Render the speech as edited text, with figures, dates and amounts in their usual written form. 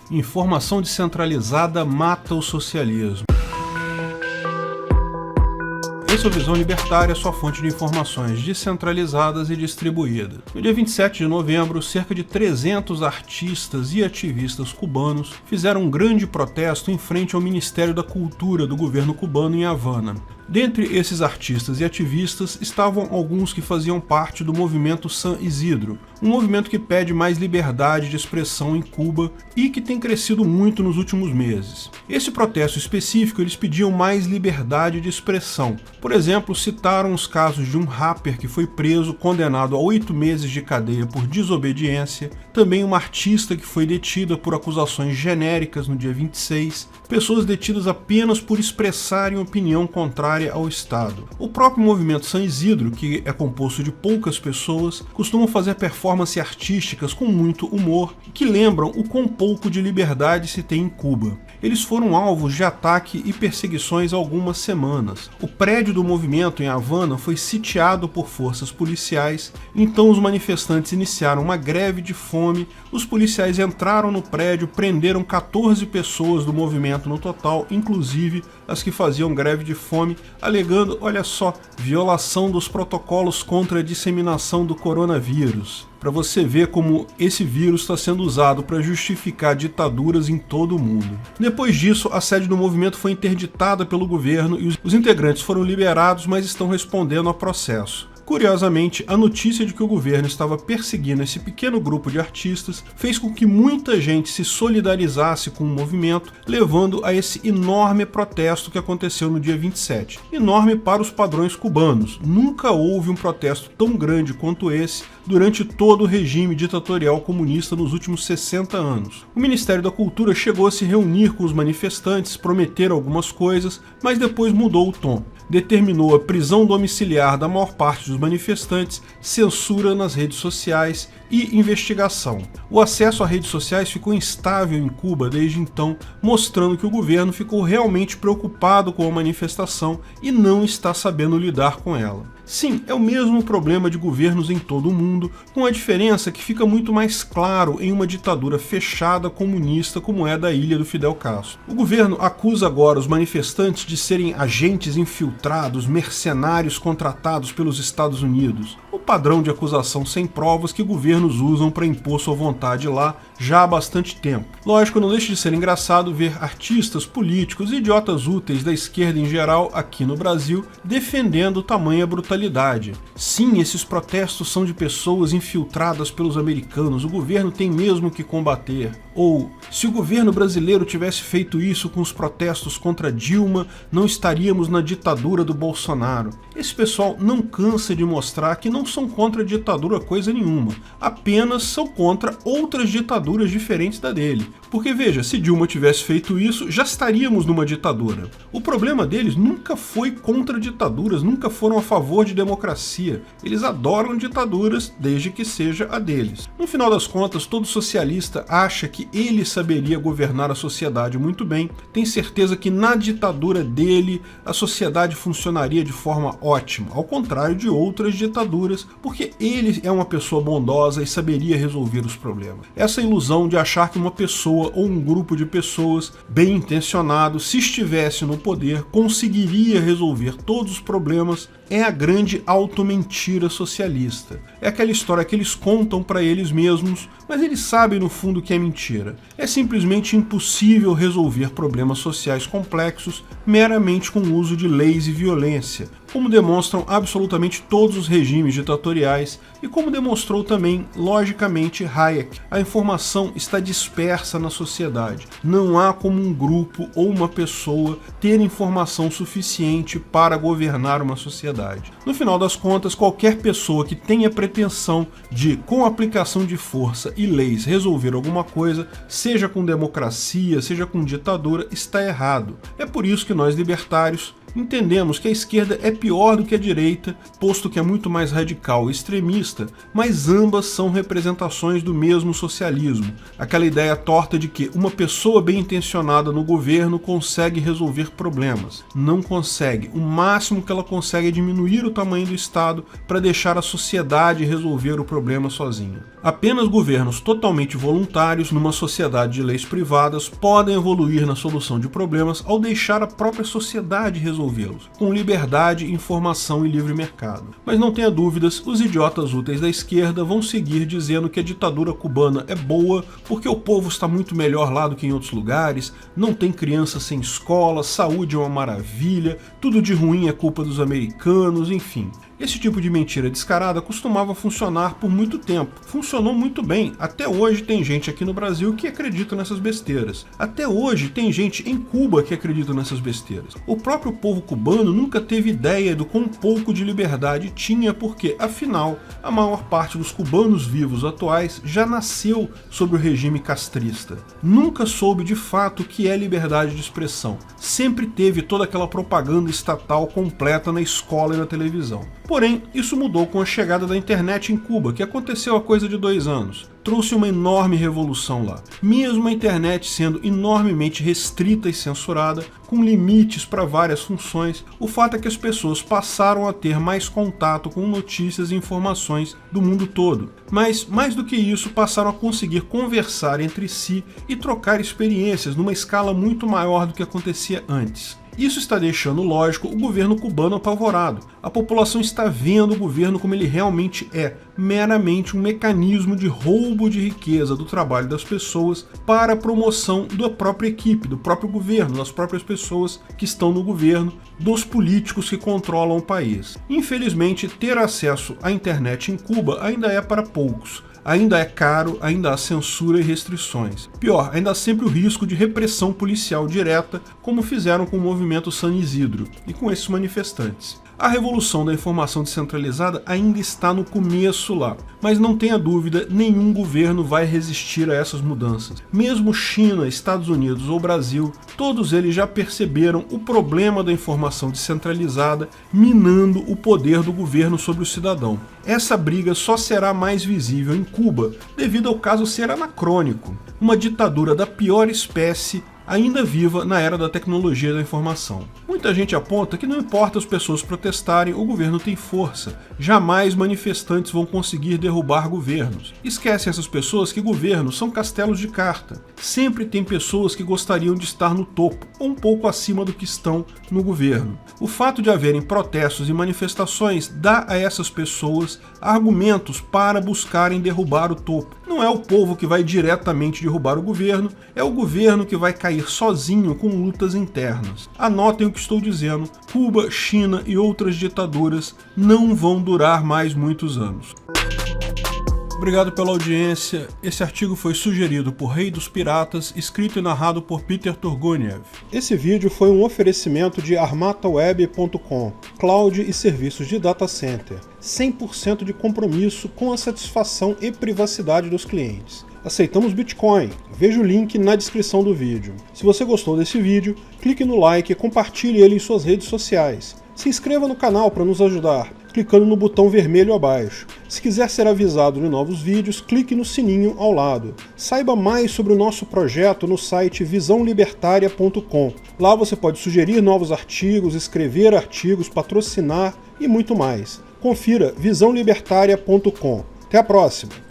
Informação descentralizada mata o socialismo. Esse é o Visão Libertária, sua fonte de informações descentralizadas e distribuídas. No dia 27 de novembro, cerca de 300 artistas e ativistas cubanos fizeram um grande protesto em frente ao Ministério da Cultura do governo cubano em Havana. Dentre esses artistas e ativistas estavam alguns que faziam parte do movimento San Isidro, um movimento que pede mais liberdade de expressão em Cuba e que tem crescido muito nos últimos meses. Esse protesto específico, eles pediam mais liberdade de expressão. Por exemplo, citaram os casos de um rapper que foi preso, condenado a 8 meses de cadeia por desobediência, também uma artista que foi detida por acusações genéricas no dia 26, pessoas detidas apenas por expressarem opinião contrária ao Estado. O próprio movimento San Isidro, que é composto de poucas pessoas, costumam fazer performances artísticas com muito humor, que lembram o quão pouco de liberdade se tem em Cuba. Eles foram alvos de ataque e perseguições há algumas semanas. O prédio do movimento em Havana foi sitiado por forças policiais, então os manifestantes iniciaram uma greve de fome, os policiais entraram no prédio, prenderam 14 pessoas do movimento no total, inclusive as que faziam greve de fome, alegando, olha só, violação dos protocolos contra a disseminação do coronavírus. Para você ver como esse vírus está sendo usado para justificar ditaduras em todo o mundo. Depois disso, a sede do movimento foi interditada pelo governo e os integrantes foram liberados, mas estão respondendo ao processo. Curiosamente, a notícia de que o governo estava perseguindo esse pequeno grupo de artistas fez com que muita gente se solidarizasse com o movimento, levando a esse enorme protesto que aconteceu no dia 27. Enorme para os padrões cubanos. Nunca houve um protesto tão grande quanto esse durante todo o regime ditatorial comunista nos últimos 60 anos. O Ministério da Cultura chegou a se reunir com os manifestantes, prometer algumas coisas, mas depois mudou o tom. Determinou a prisão domiciliar da maior parte dos manifestantes, censura nas redes sociais e investigação. O acesso a redes sociais ficou instável em Cuba desde então, mostrando que o governo ficou realmente preocupado com a manifestação e não está sabendo lidar com ela. Sim, é o mesmo problema de governos em todo o mundo, com a diferença que fica muito mais claro em uma ditadura fechada comunista como é da ilha do Fidel Castro. O governo acusa agora os manifestantes de serem agentes infiltrados, mercenários contratados pelos Estados Unidos. O padrão de acusação sem provas que governos usam para impor sua vontade lá já há bastante tempo. Lógico, não deixa de ser engraçado ver artistas, políticos e idiotas úteis da esquerda em geral aqui no Brasil defendendo tamanha brutalidade. Sim, esses protestos são de pessoas infiltradas pelos americanos, o governo tem mesmo que combater. Ou, se o governo brasileiro tivesse feito isso com os protestos contra Dilma, não estaríamos na ditadura do Bolsonaro. Esse pessoal não cansa de mostrar que não são contra a ditadura coisa nenhuma, apenas são contra outras ditaduras diferentes da dele. Porque veja, se Dilma tivesse feito isso, já estaríamos numa ditadura. O problema deles nunca foi contra ditaduras, nunca foram a favor de democracia. Eles adoram ditaduras desde que seja a deles. No final das contas, todo socialista acha que ele saberia governar a sociedade muito bem, tem certeza que na ditadura dele a sociedade funcionaria de forma ótima, ao contrário de outras ditaduras, porque ele é uma pessoa bondosa e saberia resolver os problemas. Essa ilusão de achar que uma pessoa ou um grupo de pessoas bem intencionados, se estivesse no poder, conseguiria resolver todos os problemas é a grande automentira socialista. É aquela história que eles contam para eles mesmos, mas eles sabem no fundo que é mentira. É simplesmente impossível resolver problemas sociais complexos meramente com o uso de leis e violência, como demonstram absolutamente todos os regimes ditatoriais e como demonstrou também, logicamente, Hayek. A informação está dispersa na sociedade. Não há como um grupo ou uma pessoa ter informação suficiente para governar uma sociedade. No final das contas, qualquer pessoa que tenha pretensão de, com a aplicação de força e leis, resolver alguma coisa, seja com democracia, seja com ditadura, está errado. É por isso que nós libertários Entendemos que a esquerda é pior do que a direita, posto que é muito mais radical e extremista, mas ambas são representações do mesmo socialismo, aquela ideia torta de que uma pessoa bem intencionada no governo consegue resolver problemas. Não consegue. O máximo que ela consegue é diminuir o tamanho do Estado para deixar a sociedade resolver o problema sozinha. Apenas governos totalmente voluntários numa sociedade de leis privadas podem evoluir na solução de problemas ao deixar a própria sociedade resolvê-los, com liberdade, informação e livre mercado. Mas não tenha dúvidas, os idiotas úteis da esquerda vão seguir dizendo que a ditadura cubana é boa porque o povo está muito melhor lá do que em outros lugares, não tem criança sem escola, saúde é uma maravilha, tudo de ruim é culpa dos americanos, enfim. Esse tipo de mentira descarada costumava funcionar por muito tempo. Funcionou muito bem. Até hoje tem gente aqui no Brasil que acredita nessas besteiras. Até hoje tem gente em Cuba que acredita nessas besteiras. O próprio povo cubano nunca teve ideia do quão pouco de liberdade tinha, porque, afinal, a maior parte dos cubanos vivos atuais já nasceu sob o regime castrista. Nunca soube de fato o que é liberdade de expressão. Sempre teve toda aquela propaganda estatal completa na escola e na televisão. Porém, isso mudou com a chegada da internet em Cuba, que aconteceu há coisa de 2 anos. Trouxe uma enorme revolução lá. Mesmo a internet sendo enormemente restrita e censurada, com limites para várias funções, o fato é que as pessoas passaram a ter mais contato com notícias e informações do mundo todo. Mas, mais do que isso, passaram a conseguir conversar entre si e trocar experiências numa escala muito maior do que acontecia antes. Isso está deixando, lógico, o governo cubano apavorado. A população está vendo o governo como ele realmente é, meramente um mecanismo de roubo de riqueza do trabalho das pessoas para a promoção da própria equipe, do próprio governo, das próprias pessoas que estão no governo, dos políticos que controlam o país. Infelizmente, ter acesso à internet em Cuba ainda é para poucos. Ainda é caro, ainda há censura e restrições. Pior, ainda há sempre o risco de repressão policial direta, como fizeram com o movimento San Isidro e com esses manifestantes. A revolução da informação descentralizada ainda está no começo lá, mas não tenha dúvida, nenhum governo vai resistir a essas mudanças. Mesmo China, Estados Unidos ou Brasil, todos eles já perceberam o problema da informação descentralizada minando o poder do governo sobre o cidadão. Essa briga só será mais visível em Cuba devido ao caso ser anacrônico, uma ditadura da pior espécie ainda viva na era da tecnologia da informação. Muita gente aponta que não importa as pessoas protestarem, o governo tem força. Jamais manifestantes vão conseguir derrubar governos. Esquecem essas pessoas que governos são castelos de carta. Sempre tem pessoas que gostariam de estar no topo, ou um pouco acima do que estão no governo. O fato de haverem protestos e manifestações dá a essas pessoas argumentos para buscarem derrubar o topo. Não é o povo que vai diretamente derrubar o governo, é o governo que vai cair sozinho com lutas internas. Anotem o que estou dizendo, Cuba, China e outras ditaduras não vão durar mais muitos anos. Obrigado pela audiência. Esse artigo foi sugerido por Rei dos Piratas, escrito e narrado por Peter Turguniev. Esse vídeo foi um oferecimento de armataweb.com, cloud e serviços de data center, 100% de compromisso com a satisfação e privacidade dos clientes. Aceitamos Bitcoin, veja o link na descrição do vídeo. Se você gostou desse vídeo, clique no like e compartilhe ele em suas redes sociais. Se inscreva no canal para nos ajudar, clicando no botão vermelho abaixo. Se quiser ser avisado de novos vídeos, clique no sininho ao lado. Saiba mais sobre o nosso projeto no site visãolibertaria.com. Lá você pode sugerir novos artigos, escrever artigos, patrocinar e muito mais. Confira visãolibertaria.com. Até a próxima!